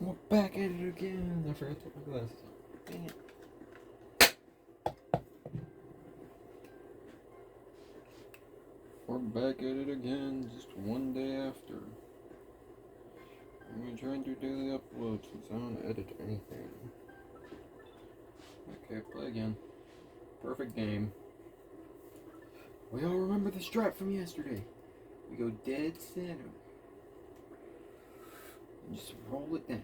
We're back at it again. I forgot to put my glasses on. Dang it. We're back at it again, just one day after. I'm gonna try and do daily uploads since I don't edit anything. Okay, play again. Perfect game. We all remember the strat from yesterday. We go dead center. And just roll it down.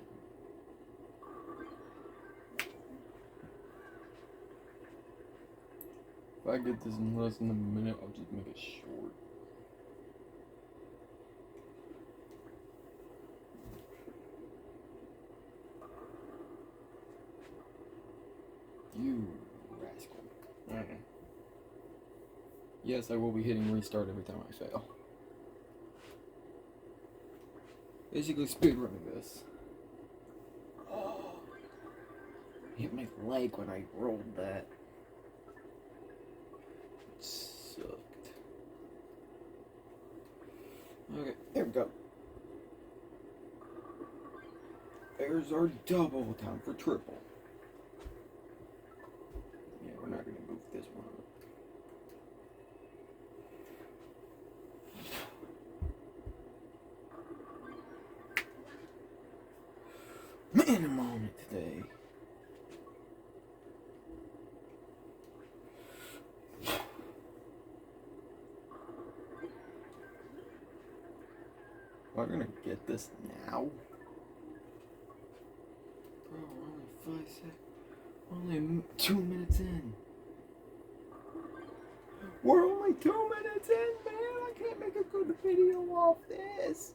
If I get this in less than a minute, I'll just make it short. You rascal. Okay. Yes, I will be hitting restart every time I fail. Basically speedrunning this. Oh, hit my leg when I rolled that. It sucked. Okay, there we go. There's our double. Time for triple. Yeah, we're not gonna move this one up. Man, I'm on it today. We're gonna get this now. Bro, we're only 5 seconds. Only 2 minutes in. We're only 2 minutes in, man. I can't make a good video off this.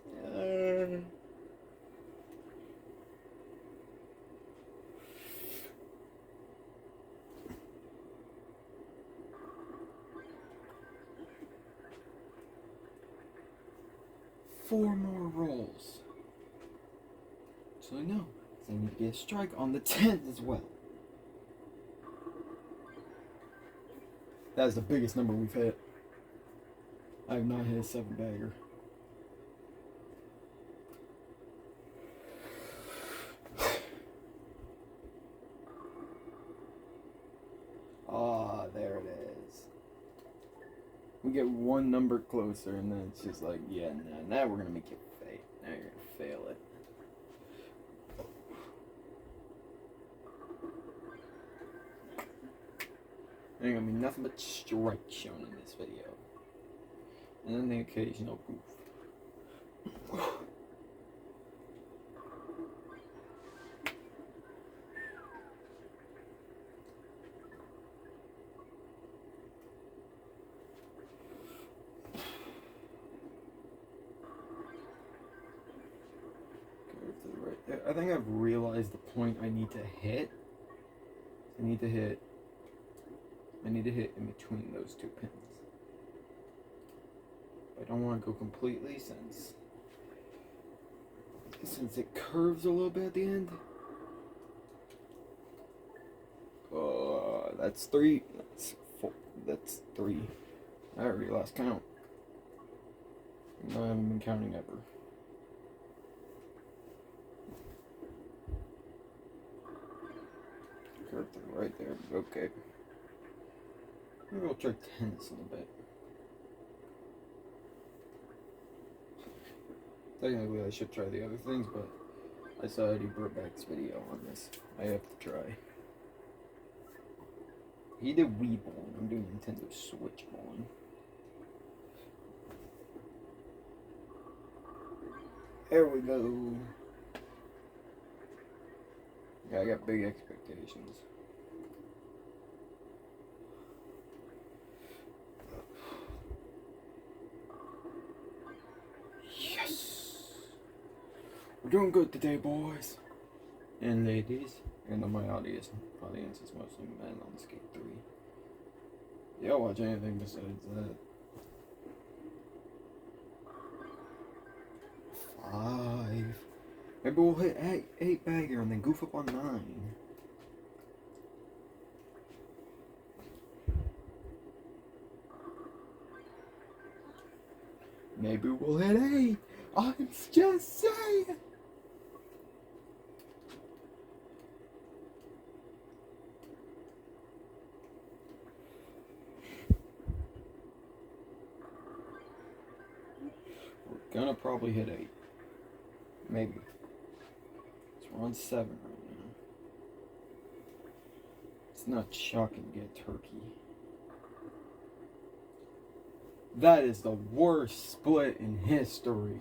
4 more rolls. So I know. So I need to get a strike on the 10th as well. That is the biggest number we've hit. I have not hit a 7-bagger. Ah, there it is. We get one number closer, and then it's just like, yeah, now we're gonna make you fail. Now you're gonna fail it. There's gonna be nothing but strikes shown in this video. And then the occasional goof. I think I've realized the point I need to hit. I need to hit in between those 2 pins. I don't want to go completely since it curves a little bit at the end. That's 3. That's 4. That's 3. I already lost count. I haven't been counting ever. Curve to the right there. Okay. Maybe I'll try tennis in a bit. Technically, I should try the other things, but I saw Eddie Burback's video on this. I have to try. He did Wii bowling. I'm doing Nintendo Switch bowling. There we go. Yeah, I got big expectations. Yes! We're doing good today, boys. And ladies. And my audience is mostly men on Skate 3. Yeah, I'll watch anything besides that. 5. Maybe we'll hit 8-bagger and then goof up on 9. Maybe we'll hit 8. I'm just saying. gonna probably hit 8. Maybe. So we're on 7 right now. It's not shocking to get turkey. That is the worst split in history.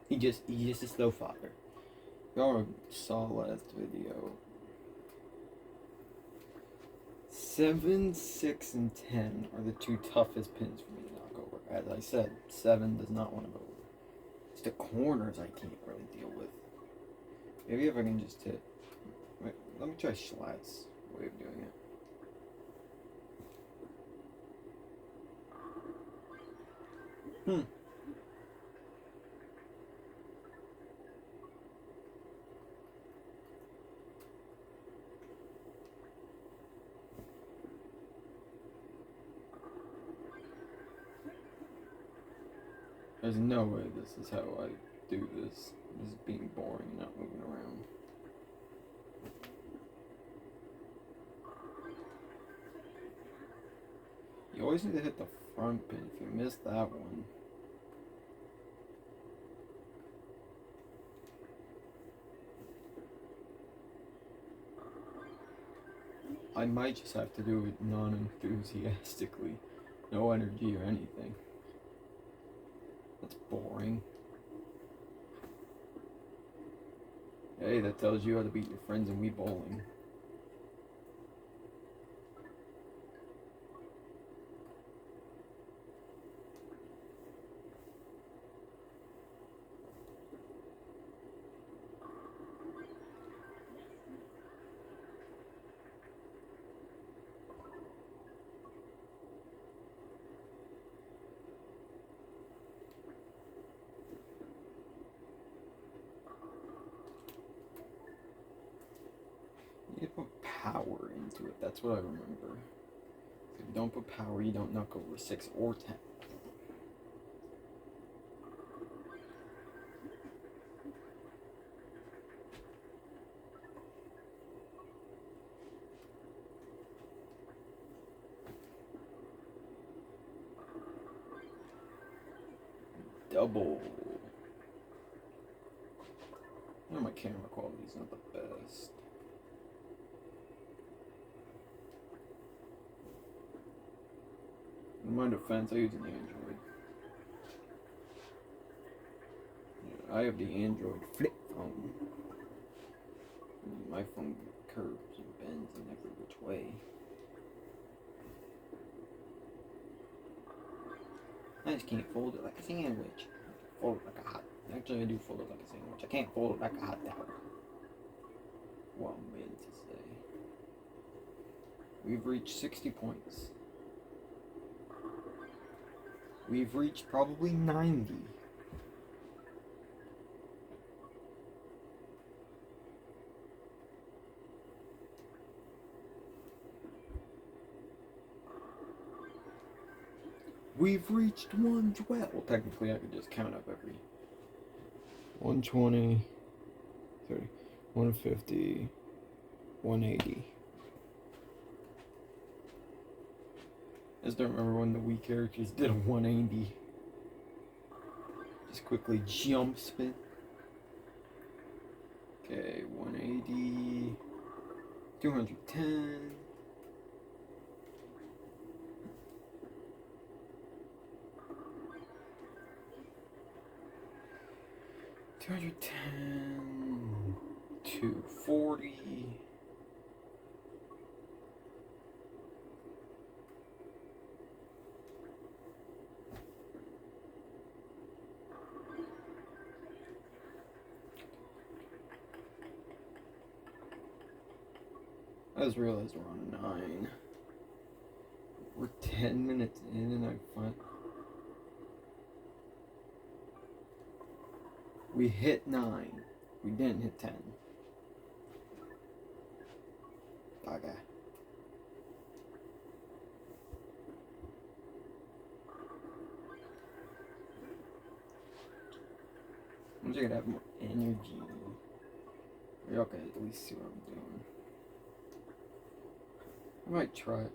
He just a slow father. Y'all saw last video. 7, 6, and 10 are the 2 toughest pins for me to knock over. As I said, 7 does not want to go over. It's the corners I can't really deal with. Maybe if I can just hit. Wait, let me try Schlatt's way of doing it. There's no way this is how I do this. This is being boring, not moving around. You always need to hit the front pin. If you miss that one, I might just have to do it non-enthusiastically. No energy or anything. That's boring. Hey, that tells you how to beat your friends in Wii Bowling. You put power into it, that's what I remember. If you don't put power, you don't knock over 6 or 10. Double. You know, my camera quality's not the best. In my defense, I use an Android. Yeah, I have the Android flip phone. My phone curves and bends in every which way. I just can't fold it like a sandwich. Fold it like a hot. Actually, I do fold it like a sandwich. I can't fold it like a hot dog. What I'm meant to say. We've reached 60 points. We've reached probably 90. We've reached 112. Well, technically, I could just count up every 120, 30, 150, 180. I just don't remember when the Wii characters did a 180. Just quickly jump spin. Okay, 180, 210. 210, 240. I just realized we're on 9. We're 10 minutes in and I find we hit 9. We didn't hit 10. Okay. I'm just gonna have more energy. Y'all can at least see what I'm doing. I might try it.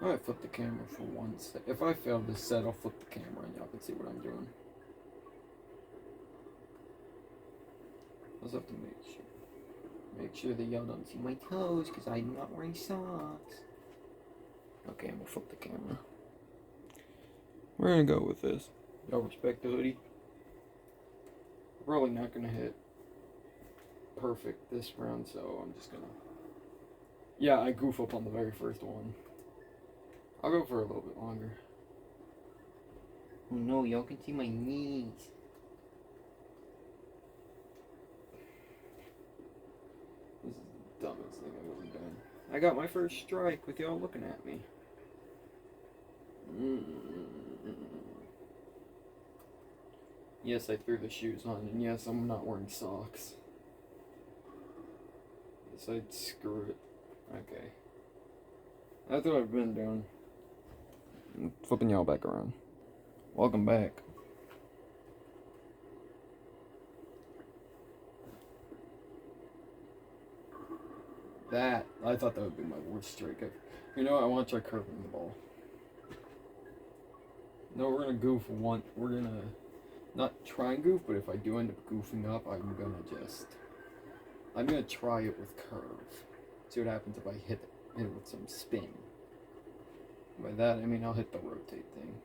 I might flip the camera for one sec. If I fail this set, I'll flip the camera and y'all can see what I'm doing. I just have to make sure. Make sure that y'all don't see my toes because I'm not wearing socks. Okay, I'm gonna flip the camera. We're gonna go with this. Y'all respect the hoodie? Probably not gonna hit perfect this round, so I'm just gonna. Yeah, I goof up on the very first one. I'll go for a little bit longer. Oh no, y'all can see my knees. This is the dumbest thing I've ever done. I got my first strike with y'all looking at me. Yes, I threw the shoes on, and yes, I'm not wearing socks. Yes, I'd screw it. Okay. That's what I've been doing. I'm flipping y'all back around. Welcome back. I thought that would be my worst strike. You know, I want to try curving the ball. No, we're gonna goof one. We're gonna not try and goof, but if I do end up goofing up, I'm gonna try it with curve. See what happens if I hit it with some spin. By that, I mean I'll hit the rotate thing.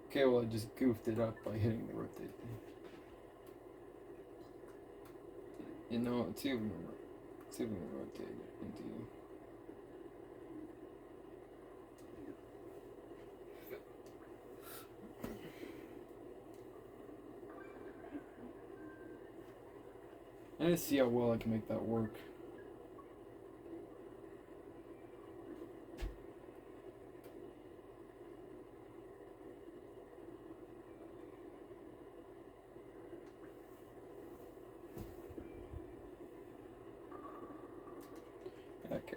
Okay, well I just goofed it up by hitting the rotate thing. You know, let's see if we can rotate it into you. I'm gonna see how well I can make that work. Okay.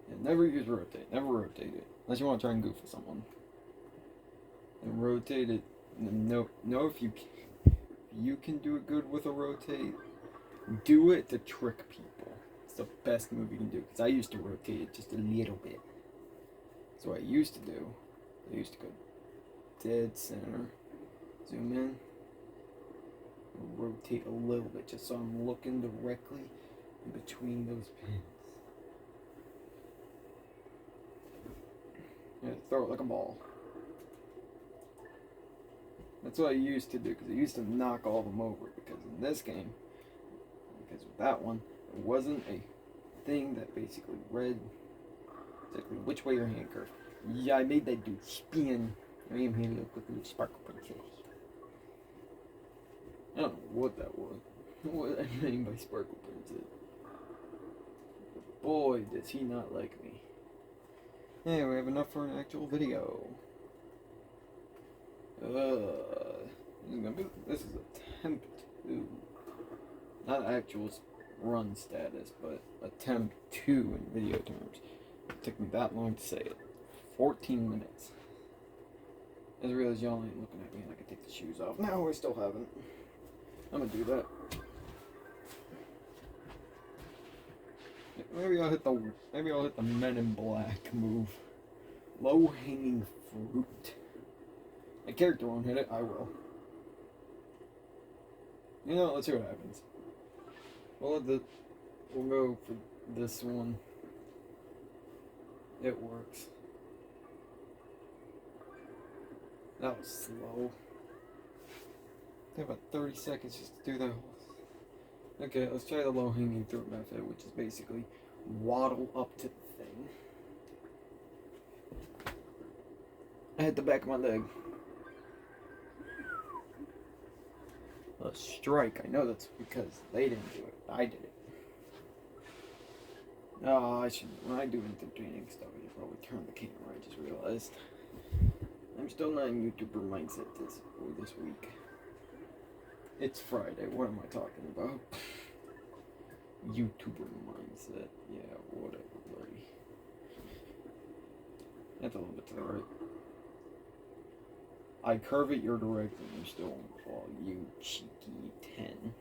Yeah, never use rotate. Never rotate it. Unless you want to try and goof with someone. And rotate it. No, if you can do it good with a rotate, do it to trick people. It's the best move you can do. Because I used to rotate it just a little bit. That's what I used to do. I used to go dead center. Zoom in. Rotate a little bit just so I'm looking directly in between those pins. Yeah, throw it like a ball. That's what I used to do, because I used to knock all of them over. Because in this game, because with that one, it wasn't a thing that basically read exactly which way your hand curved. Yeah, I made that dude spin. I made him look like a little sparkle princess. I don't know what that was. What I mean by sparkle princess. Boy, does he not like me. Hey, we have enough for an actual video. This is attempt 2. Not actual run status, but attempt 2 in video terms. It took me that long to say it. 14 minutes. I just realized y'all ain't looking at me and I can take the shoes off. No, I still haven't. I'm gonna do that. Maybe I'll hit the Men in Black move. Low hanging fruit. My character won't hit it, I will. You know, let's see what happens. We'll go for this one. It works. That was slow. Take about 30 seconds just to do that. Okay, let's try the low hanging fruit method, which is basically waddle up to the thing. I hit the back of my leg. A strike. I know that's because they didn't do it. I did it. No, I should. When I do entertaining stuff, I should probably turn the camera. I just realized. I'm still not in YouTuber mindset this week. It's Friday. What am I talking about? YouTuber mindset. Yeah, whatever, buddy. That's a little bit to the right. I curve it your direction. You're still on the ball. You cheeky 10.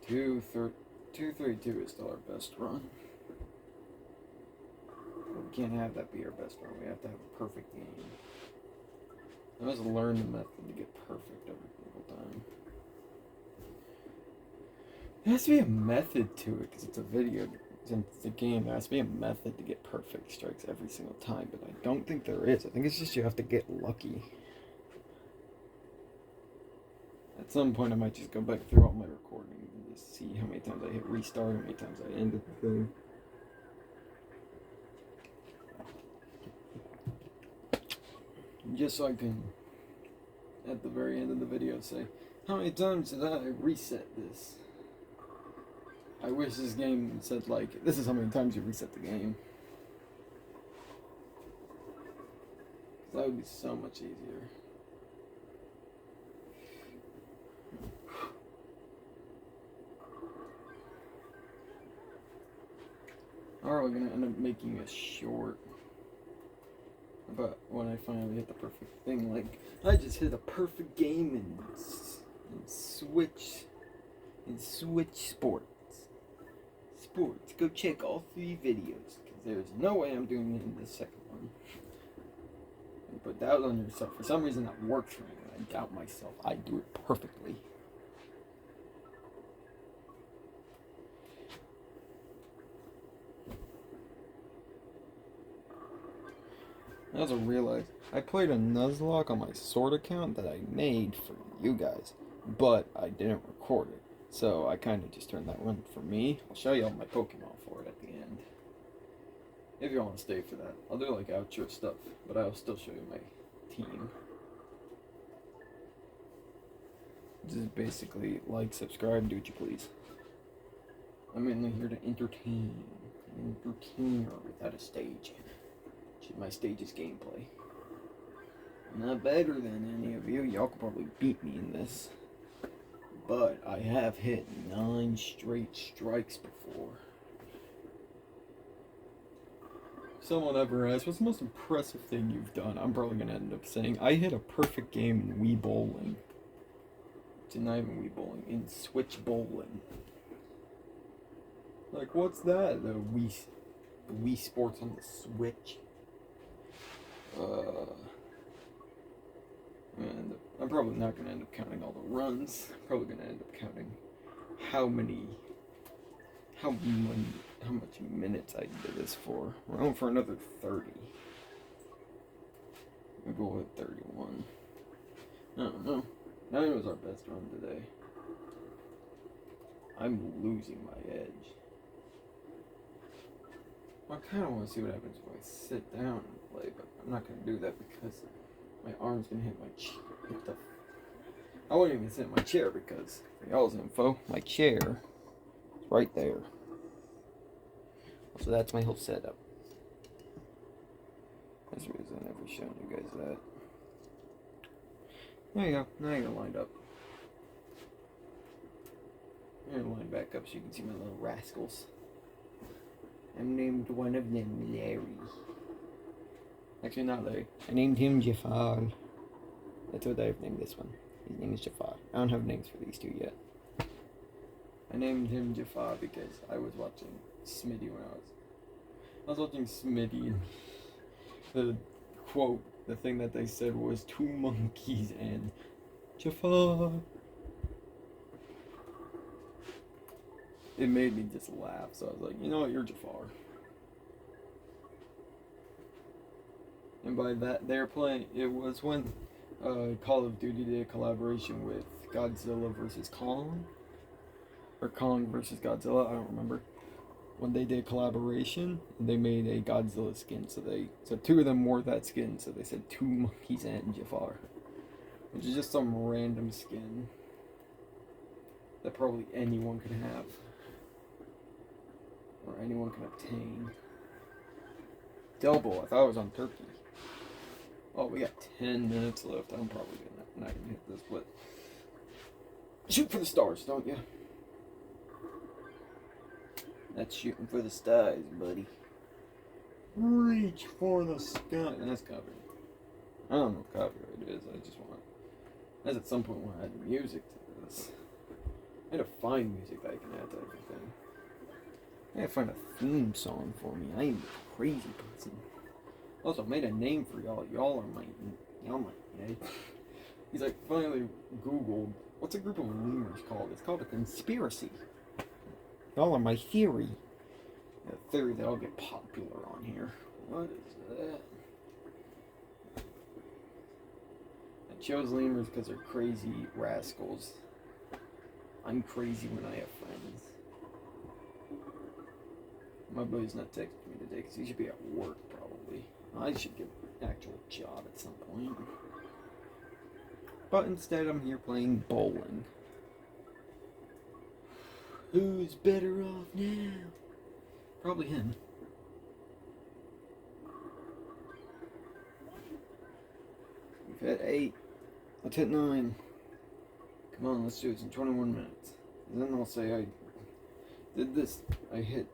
2-3-2 is still our best run. We can't have that be our best run. We have to have a perfect game. I must learn the method to get perfect every single time. There has to be a method to it because it's a video. Since it's a game, there has to be a method to get perfect strikes every single time, but I don't think there is. I think it's just you have to get lucky. At some point, I might just go back through all my recordings and just see how many times I hit restart, how many times I ended the thing. Just so I can, at the very end of the video, say, how many times did I reset this? I wish this game said, like, this is how many times you reset the game. That would be so much easier. Or we're gonna end up making a short. But when I finally hit the perfect thing, like, I just hit a perfect game in Switch Sports. Go check all 3 videos, because there's no way I'm doing it in the second one. And put doubt on yourself. For some reason that works for me. When I doubt myself, I do it perfectly. I also realized I played a Nuzlocke on my Sword account that I made for you guys, but I didn't record it. So I kind of just turned that one for me. I'll show you all my Pokemon for it at the end. If you want to stay for that. I'll do like outro stuff, but I'll still show you my team. Just basically like, subscribe, do what you please. I'm mainly here to entertain. An entertainer without a stage. My stage is gameplay. I'm not better than any of you. Y'all could probably beat me in this. But I have hit 9 straight strikes before. If someone ever asks, what's the most impressive thing you've done? I'm probably going to end up saying, I hit a perfect game in Wii Bowling. It's not even Wii Bowling, in Switch Bowling. Like, what's that? The Wii Sports on the Switch. And I'm probably not going to end up counting all the runs. I'm probably going to end up counting how much minutes I did this for. We're going for another 30. We'll go with 31. I don't know. 9 was our best run today. I'm losing my edge. I kind of want to see what happens if I sit down and play, but I'm not going to do that because my arm's going to hit my chair. I won't even sit in my chair because, for y'all's info, my chair is right there. So that's my whole setup. That's the reason I've never shown you guys that. There you go. Now you're lined up. I'm going to line back up so you can see my little rascals. I'm named one of them Larry. Actually, not Larry. I named him Jafar. That's what I've named this one. His name is Jafar. I don't have names for these two yet. I named him Jafar because I was watching Smitty when I was watching Smitty, and the quote, the thing that they said was 2 monkeys and Jafar. It made me just laugh, so I was like, you know what, you're Jafar. And by that, they're playing, it was when Call of Duty did a collaboration with Godzilla vs. Kong, or Kong vs. Godzilla, I don't remember. When they did a collaboration, they made a Godzilla skin, so 2 of them wore that skin, so they said 2 monkeys and Jafar. Which is just some random skin that probably anyone could have. Or anyone can obtain. Double, I thought it was on Turkey. Oh, we got 10 minutes left. I'm probably not gonna hit this, but shoot for the stars, don't you? That's shooting for the stars, buddy. Reach for the sky. And that's copyright. I don't know what copyright is. I just want. As at some point when I add music to this, I had to find music that I can add to everything. I gotta find a theme song for me. I am a crazy person. Also, I made a name for y'all. Y'all are my, yeah. He's like, finally Googled, what's a group of lemurs called? It's called a conspiracy. Y'all are my theory. A theory that I'll get popular on here. What is that? I chose lemurs because they're crazy rascals. I'm crazy when I have friends. My buddy's not texting me today because he should be at work probably. I should get an actual job at some point. But instead I'm here playing bowling. Who's better off now? Probably him. We've hit 8. Let's hit 9. Come on, let's do this in 21 minutes. And then I'll say I did this. I hit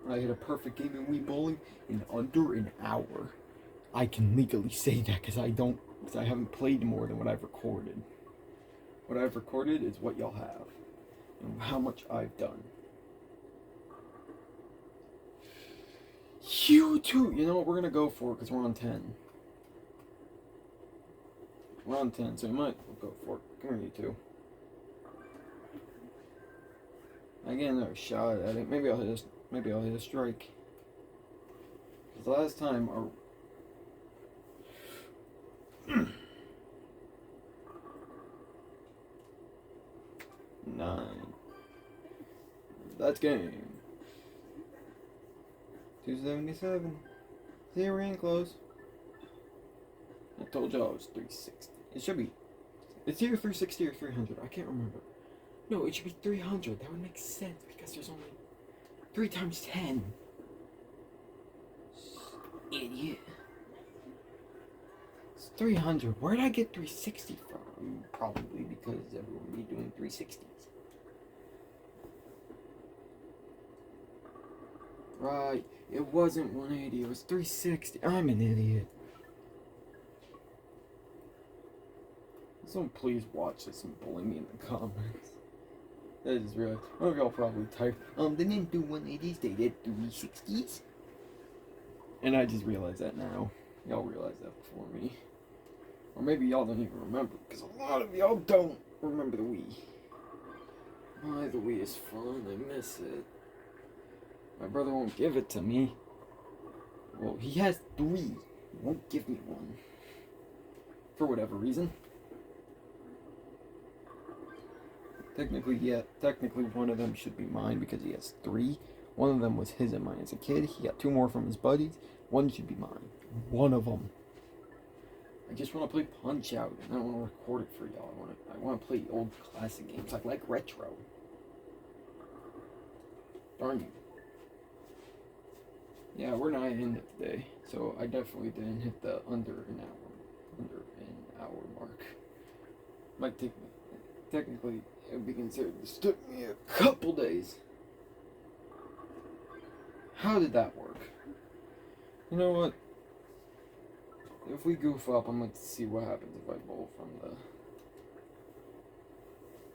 a perfect game in Wii Bowling in under an hour. I can legally say that because I haven't played more than what I've recorded. What I've recorded is what y'all have. And how much I've done. You too! You know what, we're gonna go for it because we're on 10. We're on 10, so we might go for it. Come here, you two. I get another shot at it. Maybe I'll hit a strike. Because the last time our 9. That's game. 277. See, we're in close. I told y'all it was 360. It should be. It's either 360 or 300. I can't remember. No, it should be 300. That would make sense because there's only 3 times 10. Idiot. It's 300. Where did I get 360 from? Probably because everyone would be doing 360s. Right. It wasn't 180. It was 360. I'm an idiot. Someone please watch this and bully me in the comments. That is real. One of y'all probably type, they didn't do 180s, they did 360s. And I just realized that now. Y'all realized that before me. Or maybe y'all don't even remember, because a lot of y'all don't remember the Wii. My, the Wii is fun, I miss it. My brother won't give it to me. Well, he has 3. He won't give me one. For whatever reason. Technically, yeah. Technically, one of them should be mine because he has 3. One of them was his and mine as a kid. He got 2 more from his buddies. One should be mine. One of them. I just want to play Punch Out, and I don't want to record it for y'all. I want to play old classic games. I like retro. Darn you. Yeah, we're not in it today, so I definitely didn't hit the under an hour mark. Might take me. Technically, it would be considered. This took me a couple days. How did that work? You know what? If we goof up, I'm going to see what happens if I bowl from the...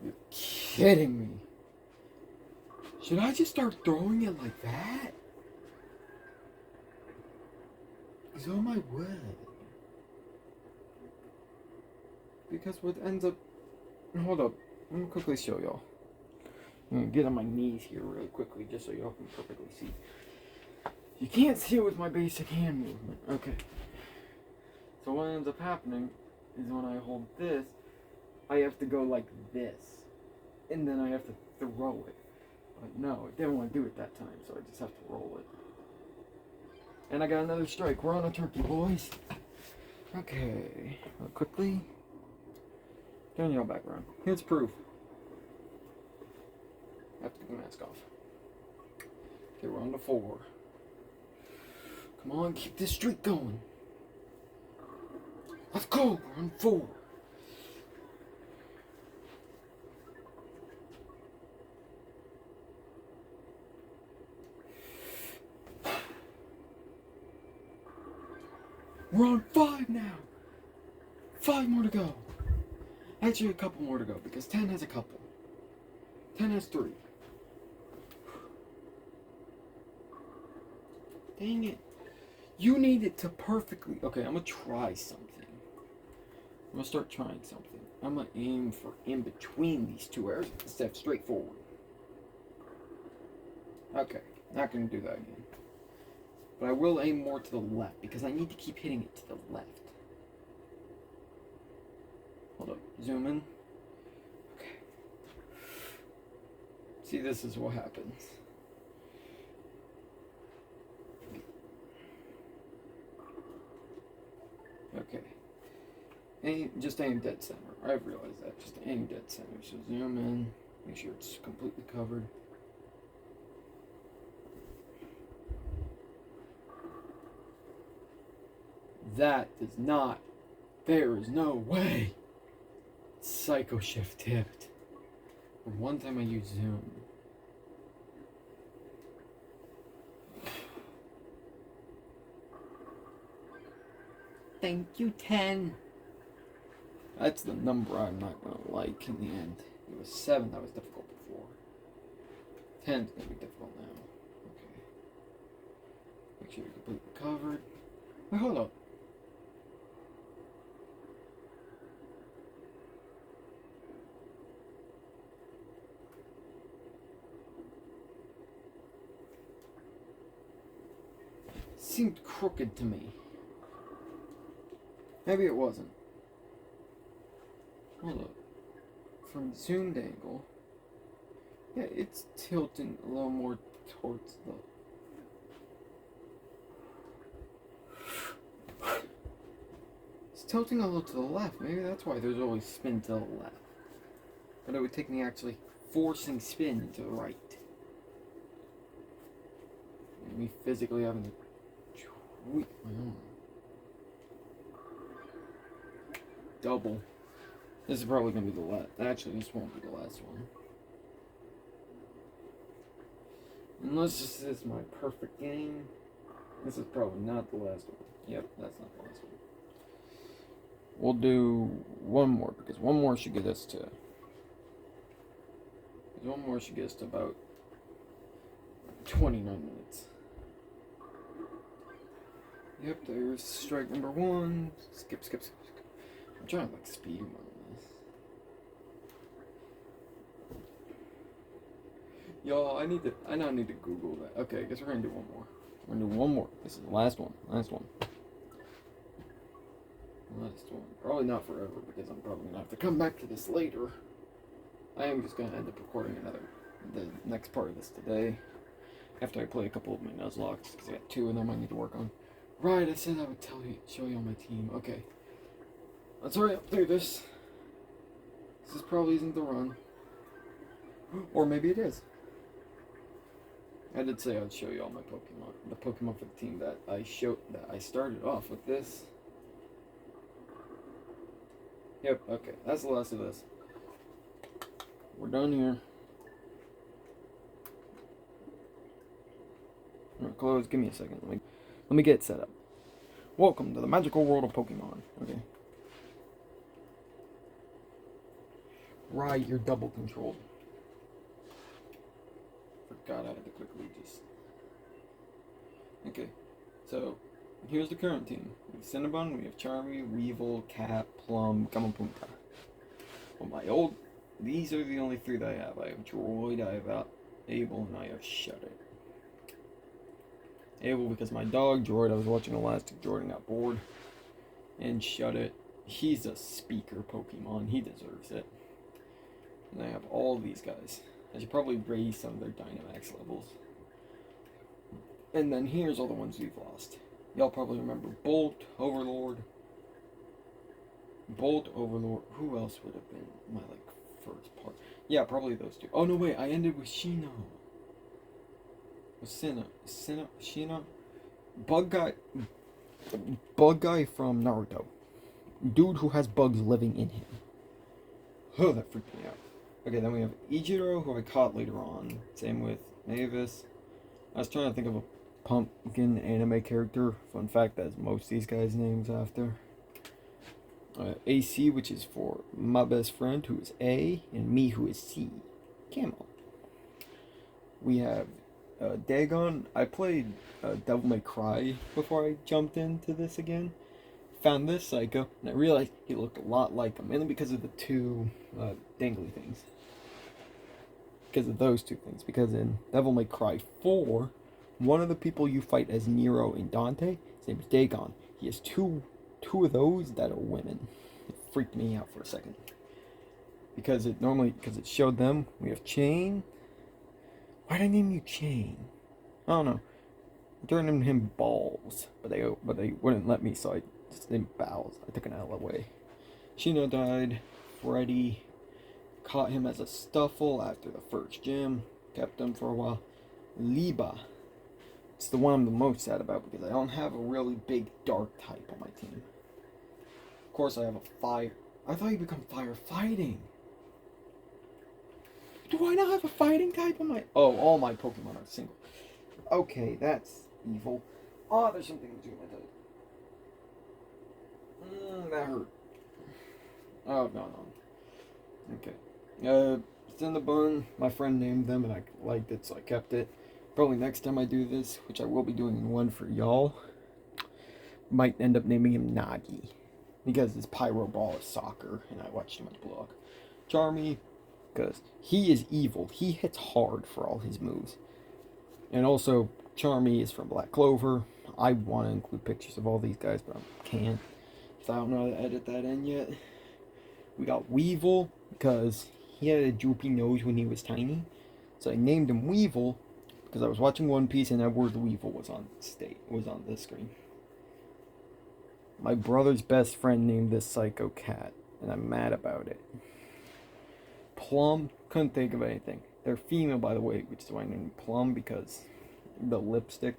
You're kidding me. Should I just start throwing it like that? Because oh my word. Because what ends up... Hold up. Let me quickly show y'all. I'm going to get on my knees here really quickly just so y'all can perfectly see. You can't see it with my basic hand movement. Okay. So what ends up happening is when I hold this, I have to go like this. And then I have to throw it. But no, it didn't want to do it that time, so I just have to roll it. And I got another strike. We're on a turkey, boys. Okay. Quickly. Turn y'all back around. Here's proof. I have to get the mask off. Okay, we're on to 4. Come on, keep this streak going. Let's go. We're on 4. We're on 5 now. 5 more to go. Actually, a couple more to go because 10 has a couple. 10 has 3. Dang it. You need it to perfectly... Okay, I'm gonna try something. I'm gonna start trying something. I'm gonna aim for in between these 2 arrows instead of straight forward. Okay, not gonna do that again. But I will aim more to the left because I need to keep hitting it to the left. Hold up, zoom in. Okay. See, this is what happens. Okay. Just aim dead center. I've realized that. Just aim dead center. So zoom in. Make sure it's completely covered. That does not. There is no way. Psycho Shift tipped. One time I used zoom. Thank you, 10. That's the number I'm not gonna like in the end. It was 7 that was difficult before. 10's gonna be difficult now. Okay. Make sure you're completely covered. Wait, hold up. Seemed crooked to me. Maybe it wasn't. Hold up. From zoomed angle, yeah, it's tilting a little more towards the... It's tilting a little to the left. Maybe that's why there's always spin to the left. But it would take me actually forcing spin to the right. And me physically having to tweak my arm. Double. This is probably going to be the last. Actually, this won't be the last one. Unless this is my perfect game. This is probably not the last one. Yep, that's not the last one. We'll do one more, because one more should get us to... One more should get us to about 29 minutes. Yep, there's strike number 1. Skip, skip, skip. I'm trying to like speed run this. Y'all, I now need to Google that. Okay, I guess we're gonna do one more. We're gonna do one more. This is the last one. Last one. Last one. Probably not forever because I'm probably gonna have to come back to this later. I am just gonna end up recording the next part of this today. After I play a couple of my Nuzlocke, because I got 2 of them I need to work on. Right, I said I would show you on my team. Okay. Let's hurry up through this. This probably isn't the run. Or maybe it is. I did say I'd show you all my Pokemon. The Pokemon for the team that I started off with this. Yep, okay. That's the last of this. We're done here. Alright, close. Give me a second. Let me get set up. Welcome to the magical world of Pokemon. Okay. Right, you're double controlled. Forgot I had to quickly just... Okay, so here's the current team. We have Cinnabon, we have Charmy, Weevil, Cat, Plum, Gamapunta. Well, these are the only 3 that I have. I have Droid, I have Abel, and I have Shudder. Abel because my dog, Droid, I was watching Elastic Jordan, got bored. And Shudder, he's a speaker Pokemon, he deserves it. And I have all these guys. I should probably raise some of their Dynamax levels. And then here's all the ones we've lost. Y'all probably remember Bolt, Overlord. Who else would have been my, first part? Yeah, probably those 2. Oh, no, wait, I ended with Shino. With Shino? Bug guy from Naruto. Dude who has bugs living in him. Oh, that freaked me out. Okay, then we have Ichiro, who I caught later on. Same with Mavis. I was trying to think of pumpkin anime character. Fun fact, that's most of these guys' names after. AC, which is for my best friend, who is A, and me, who is C. Camo. We have Dagon. I played Devil May Cry before I jumped into this again. Found this Psycho, and I realized he looked a lot like him, mainly because of the two dangly things. Because of those two things. Because in Devil May Cry 4, one of the people you fight as Nero and Dante, his name is Dagon. He has two of those that are women. It freaked me out for a second. Because it showed them. We have Chain. Why'd I name you Chain? I don't know. I turned him Balls, but they wouldn't let me, so I just named Bowels. I took an L away. Shino died. Freddy caught him as a Stuffle after the first gym. Kept him for a while. Liba. It's the one I'm the most sad about because I don't have a really big dark type on my team. Of course, I have a fire. I thought you become firefighting. Do I not have a fighting type on my... Oh, all my Pokemon are single. Okay, that's evil. Oh, there's something between my toes. That hurt. Oh, no. Okay. Cinnabon, my friend named them and I liked it, so I kept it. Probably next time I do this, which I will be doing one for y'all, might end up naming him Nagi. Because his Pyro Ball is soccer, and I watched too much blog. Charmy, because he is evil. He hits hard for all his moves. And also, Charmy is from Black Clover. I want to include pictures of all these guys, but I can't. So I don't know how to edit that in yet. We got Weevil, because he had a droopy nose when he was tiny. So I named him Weevil, because I was watching One Piece and that word Weevil was on the screen. My brother's best friend named this Psycho Cat, and I'm mad about it. Plum, couldn't think of anything. They're female, by the way, which is why I named Plum, because the lipstick.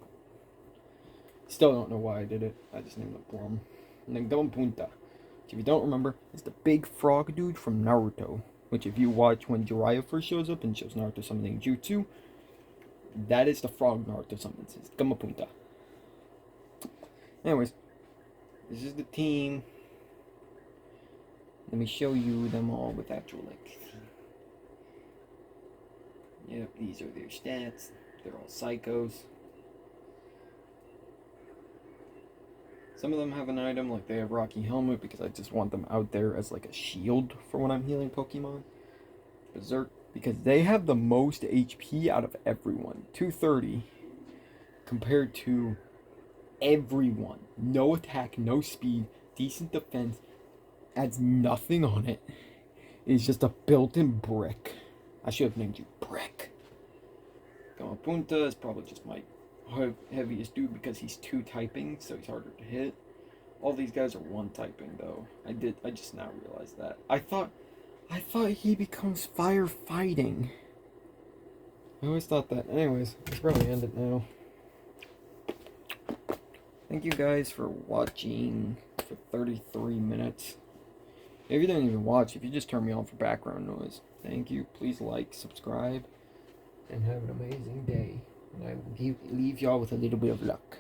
Still don't know why I did it. I just named it Plum. And then Gamapunta, which if you don't remember, is the big frog dude from Naruto. Which if you watch when Jiraiya first shows up and shows Naruto summoning Jutsu, that is the frog Naruto summons. It's Gamapunta. Anyways, this is the team. Let me show you them all with actual, like... Yep, these are their stats. They're all psychos. Some of them have an item, like they have Rocky Helmet, because I just want them out there as like a shield for when I'm healing Pokemon. Berserk, because they have the most HP out of everyone. 230 compared to everyone. No attack, no speed, decent defense, adds nothing on it. It's just a built-in brick. I should have named you Brick. Gamapunta is probably just my heaviest dude because he's 2 typing, so he's harder to hit. All these guys are 1 typing though. I just now realized that. I thought he becomes firefighting. I always thought that. Anyways, let's probably end it now. Thank you guys for watching for 33 minutes. If you didn't even watch, if you just turned me on for background noise, thank you. Please like, subscribe, and have an amazing day. And I will leave y'all with a little bit of luck.